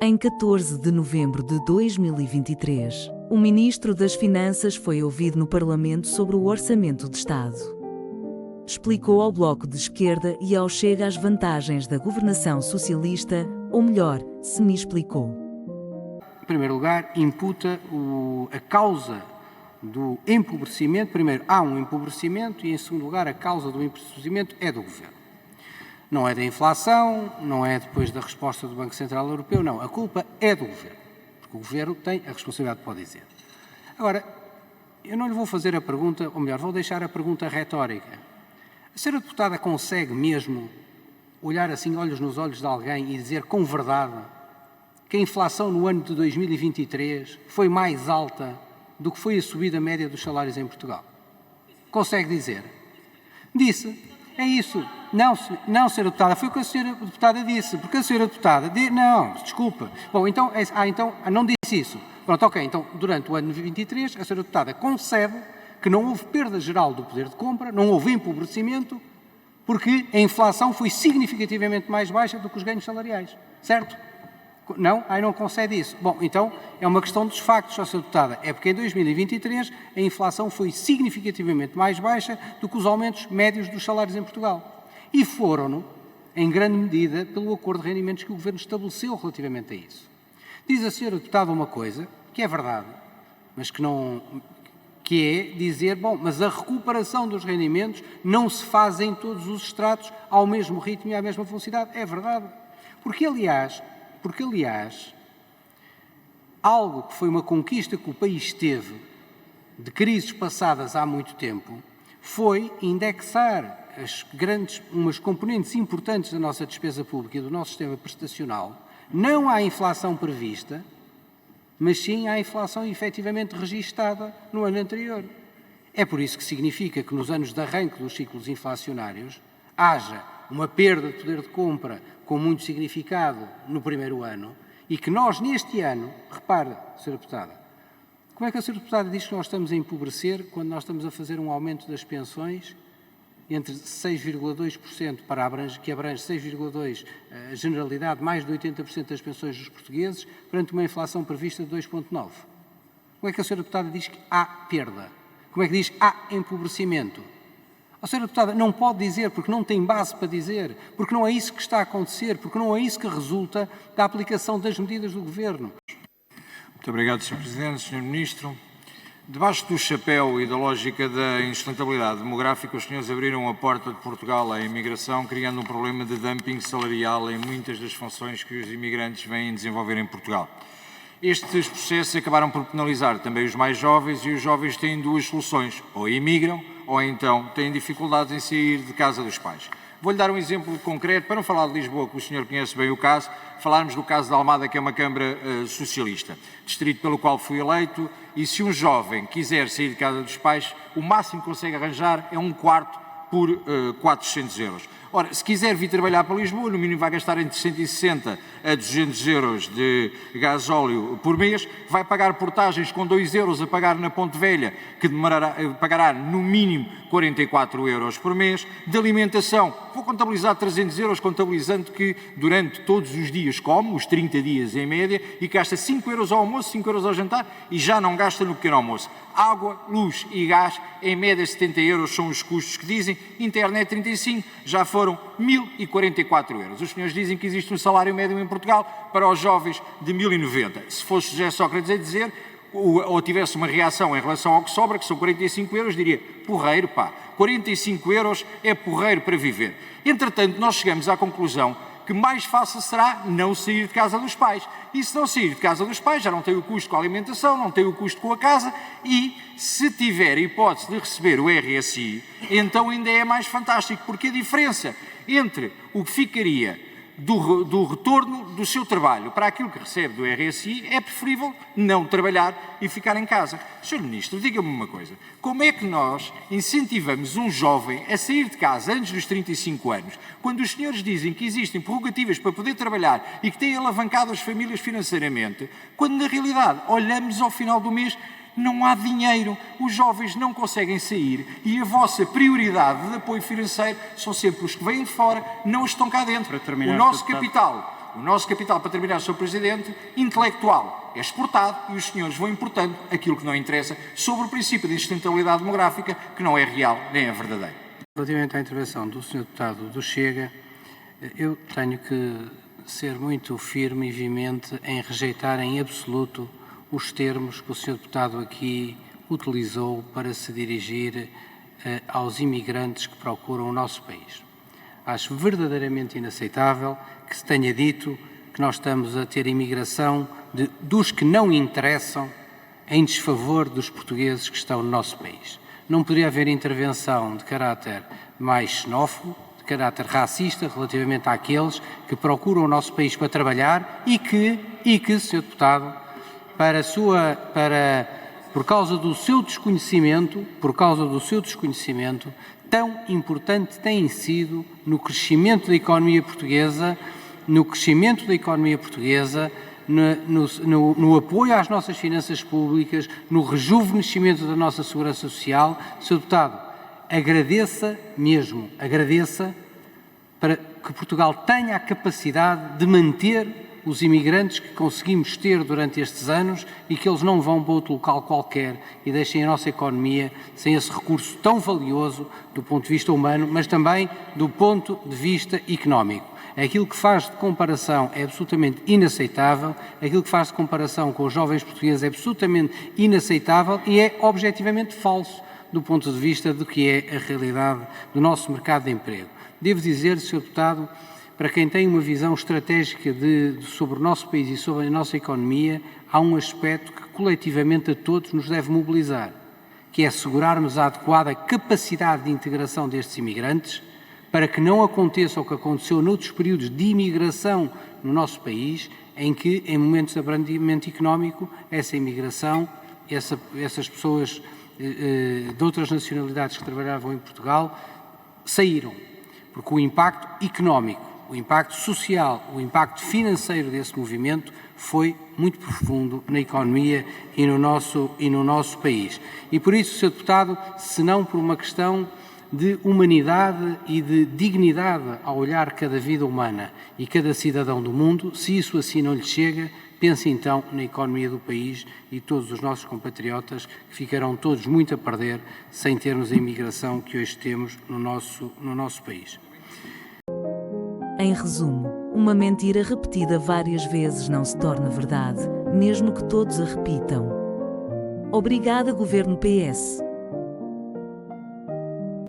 Em 14 de novembro de 2023, o Ministro das Finanças foi ouvido no Parlamento sobre o Orçamento de Estado. Explicou ao Bloco de Esquerda e ao Chega as vantagens da governação socialista, ou melhor, semi-explicou. Em primeiro lugar, imputa a causa do empobrecimento. Primeiro, há um empobrecimento e, em segundo lugar, a causa do empobrecimento é do Governo. Não é da inflação, não é depois da resposta do Banco Central Europeu, não. A culpa é do Governo, porque o Governo tem a responsabilidade de dizer. Agora, eu não lhe vou fazer a pergunta, ou melhor, vou deixar a pergunta retórica. A senhora deputada consegue mesmo olhar assim, olhos nos olhos de alguém e dizer com verdade que a inflação no ano de 2023 foi mais alta do que foi a subida média dos salários em Portugal? Consegue dizer? Disse. É isso. Não, senhora deputada, foi o que a senhora deputada disse, porque a senhora deputada... Não, desculpa. Bom, então não disse isso. Pronto, ok, então durante o ano de 23 a senhora deputada concebe que não houve perda geral do poder de compra, não houve empobrecimento, porque a inflação foi significativamente mais baixa do que os ganhos salariais, certo? Não? Não concede isso. Bom, então é uma questão dos factos, senhora deputada. É porque em 2023 a inflação foi significativamente mais baixa do que os aumentos médios dos salários em Portugal. E foram, em grande medida, pelo acordo de rendimentos que o Governo estabeleceu relativamente a isso. Diz a senhora deputada uma coisa, que é verdade, mas que é dizer, bom, mas a recuperação dos rendimentos não se faz em todos os estratos ao mesmo ritmo e à mesma velocidade. É verdade. Porque, aliás, algo que foi uma conquista que o país teve de crises passadas há muito tempo foi indexar umas componentes importantes da nossa despesa pública e do nosso sistema prestacional, não à inflação prevista, mas sim à inflação efetivamente registada no ano anterior. É por isso que significa que nos anos de arranque dos ciclos inflacionários haja uma perda de poder de compra com muito significado no primeiro ano e que nós, neste ano, repare, Sra. Deputada, como é que a Sra. Deputada diz que nós estamos a empobrecer quando nós estamos a fazer um aumento das pensões entre 6,2% que abrange 6,2% a generalidade, mais de 80% das pensões dos portugueses, perante uma inflação prevista de 2,9%? Como é que a Sra. Deputada diz que há perda? Como é que diz que há empobrecimento? A senhora deputada não pode dizer, porque não tem base para dizer, porque não é isso que está a acontecer, porque não é isso que resulta da aplicação das medidas do Governo. Muito obrigado, Sr. Presidente, Sr. Ministro. Debaixo do chapéu e da lógica da insustentabilidade demográfica, os senhores abriram a porta de Portugal à imigração, criando um problema de dumping salarial em muitas das funções que os imigrantes vêm desenvolver em Portugal. Estes processos acabaram por penalizar também os mais jovens e os jovens têm duas soluções, ou imigram ou então têm dificuldades em sair de casa dos pais. Vou-lhe dar um exemplo concreto, para não falar de Lisboa, que o senhor conhece bem o caso, falarmos do caso de Almada, que é uma Câmara socialista, distrito pelo qual fui eleito, e se um jovem quiser sair de casa dos pais, o máximo que consegue arranjar é um quarto por 400 euros. Ora, se quiser vir trabalhar para Lisboa, no mínimo vai gastar entre 160 a 200 euros de gasóleo por mês, vai pagar portagens com 2 euros a pagar na Ponte Velha, que pagará no mínimo 44 euros por mês, de alimentação, vou contabilizar 300 euros, contabilizando que durante todos os dias come, os 30 dias em média, e gasta 5 euros ao almoço, 5 euros ao jantar, e já não gasta no pequeno almoço. Água, luz e gás, em média 70 euros são os custos que dizem, internet 35, já foram 1.044 euros. Os senhores dizem que existe um salário médio em Portugal para os jovens de 1.090. Se fosse José Sócrates a dizer, ou tivesse uma reação em relação ao que sobra, que são 45 euros, diria, porreiro, pá, 45 euros é porreiro para viver. Entretanto, nós chegamos à conclusão que mais fácil será não sair de casa dos pais. E se não sair de casa dos pais, já não tem o custo com a alimentação, não tem o custo com a casa e, se tiver a hipótese de receber o RSI, então ainda é mais fantástico, porque a diferença entre o que ficaria do retorno do seu trabalho para aquilo que recebe do RSI é preferível não trabalhar e ficar em casa. Sr. Ministro, diga-me uma coisa, como é que nós incentivamos um jovem a sair de casa antes dos 35 anos, quando os senhores dizem que existem prerrogativas para poder trabalhar e que têm alavancado as famílias financeiramente, quando na realidade olhamos ao final do mês, não há dinheiro, os jovens não conseguem sair e a vossa prioridade de apoio financeiro são sempre os que vêm de fora, não os que estão cá dentro. O nosso capital O nosso capital, para terminar, Sr. Presidente, intelectual é exportado e os senhores vão importando aquilo que não interessa sobre o princípio de sustentabilidade demográfica, que não é real nem é verdadeiro. Relativamente à intervenção do Sr. Deputado do Chega, eu tenho que ser muito firme e veemente em rejeitar em absoluto os termos que o Sr. Deputado aqui utilizou para se dirigir aos imigrantes que procuram o nosso país. Acho verdadeiramente inaceitável que se tenha dito que nós estamos a ter imigração dos que não interessam em desfavor dos portugueses que estão no nosso país. Não poderia haver intervenção de caráter mais xenófobo, de caráter racista, relativamente àqueles que procuram o nosso país para trabalhar e que Sr. Deputado, por causa do seu desconhecimento, tão importante tem sido no crescimento da economia portuguesa, no apoio às nossas finanças públicas, no rejuvenescimento da nossa segurança social. Sr. Deputado, agradeça para que Portugal tenha a capacidade de manter os imigrantes que conseguimos ter durante estes anos e que eles não vão para outro local qualquer e deixem a nossa economia sem esse recurso tão valioso do ponto de vista humano, mas também do ponto de vista económico. Aquilo que faz de comparação é absolutamente inaceitável, aquilo que faz de comparação com os jovens portugueses é absolutamente inaceitável e é objetivamente falso do ponto de vista do que é a realidade do nosso mercado de emprego. Devo dizer, Sr. Deputado, para quem tem uma visão estratégica sobre o nosso país e sobre a nossa economia, há um aspecto que coletivamente a todos nos deve mobilizar, que é assegurarmos a adequada capacidade de integração destes imigrantes, para que não aconteça o que aconteceu noutros períodos de imigração no nosso país, em que, em momentos de abrandamento económico, essa imigração, essas pessoas de outras nacionalidades que trabalhavam em Portugal, saíram, porque o impacto económico, o impacto social, o impacto financeiro desse movimento foi muito profundo na economia e no nosso país. E por isso, Sr. Deputado, se não por uma questão de humanidade e de dignidade ao olhar cada vida humana e cada cidadão do mundo, se isso assim não lhe chega, pense então na economia do país e todos os nossos compatriotas que ficarão todos muito a perder sem termos a imigração que hoje temos no nosso país. Em resumo, uma mentira repetida várias vezes não se torna verdade, mesmo que todos a repitam. Obrigada, Governo PS.